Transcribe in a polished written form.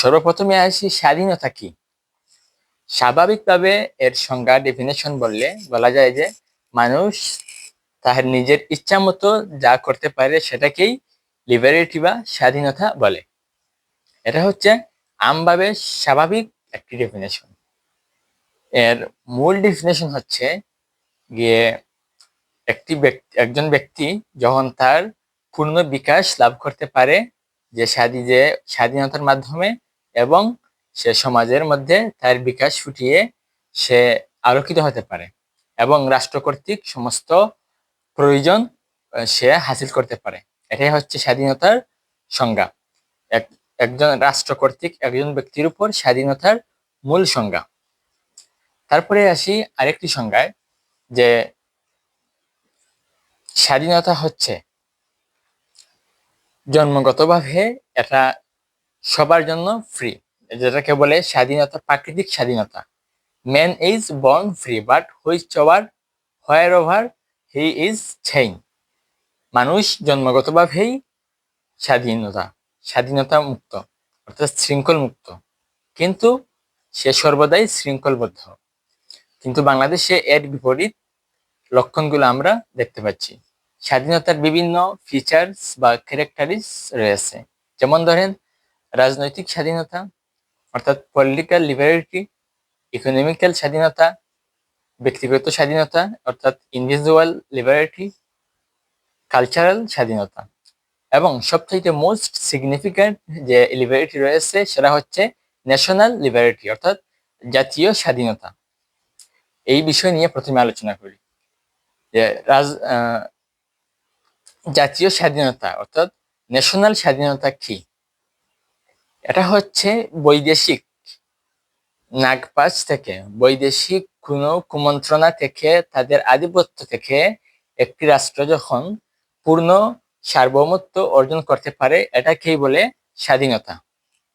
সর্বপ্রথমে আসি স্বাধীনতা কি। স্বাভাবিকভাবে এর সংজ্ঞা ডেফিনেশন বলা যায় যে মানুষ তার নিজের ইচ্ছা মতো যা করতে পারে সেটাকেই লিবারেটি বা স্বাধীনতা বলে। এটা হচ্ছে আমভাবে স্বাভাবিক একটি ডেফিনেশন। এর মূল ডেফিনেশন হচ্ছে গিয়ে একজন ব্যক্তি যখন তার পূর্ণ বিকাশ লাভ করতে পারে যে স্বাধীনতার মাধ্যমে, এবং সে সমাজের মধ্যে তার বিকাশ ফুটিয়ে সে আলোকিত হতে পারে এবং রাষ্ট্র কর্তৃক সমস্ত প্রয়োজন সে হাসিল করতে পারে। এটাই হচ্ছে স্বাধীনতার সংজ্ঞা। একজন রাষ্ট্র কর্তৃক একজন ব্যক্তির উপর স্বাধীনতার মূল সংজ্ঞা। তারপরে আসি আরেকটি সংজ্ঞায়, যে স্বাধীনতা হচ্ছে জন্মগতভাবে এটা সবার জন্য ফ্রি, যেটাকে বলে স্বাধীনতা, প্রাকৃতিক স্বাধীনতা। Man is born free but where over he is chain. মানুষ জন্মগতভাবেই স্বাধীনতা মুক্ত, অর্থাৎ শৃঙ্খল মুক্ত, কিন্তু সে সর্বদাই শৃঙ্খলবদ্ধ। কিন্তু বাংলাদেশে এর বিপরীত লক্ষণগুলো আমরা দেখতে পাচ্ছি। স্বাধীনতার বিভিন্ন ফিচার্স বা ক্যারেক্টারিস্টিক্স রয়েছে, যেমন ধরেন রাজনৈতিক স্বাধীনতা অর্থাৎ পলিটিক্যাল লিবারেটি, ইকোনমিক্যাল স্বাধীনতা, ব্যক্তিগত স্বাধীনতা অর্থাৎ ইন্ডিভিজুয়াল লিবারেটি, কালচারাল স্বাধীনতা, এবং সবথেকে মোস্ট সিগনিফিক্যান্ট যে লিবারেটি রয়েছে সেটা হচ্ছে ন্যাশনাল লিবারেটি অর্থাৎ জাতীয় স্বাধীনতা। এই বিষয় নিয়ে প্রথমে আলোচনা করি যে জাতীয় স্বাধীনতা অর্থাৎ ন্যাশনাল স্বাধীনতা কি। এটা হচ্ছে বৈদেশিক নাগপাশ থেকে, বৈদেশিক কোনো কুমন্ত্রণা থেকে, তাদের আধিপত্য থেকে একটি রাষ্ট্র যখন পূর্ণ সার্বভৌমত্ব অর্জন করতে পারে, এটাকেই বলে স্বাধীনতা।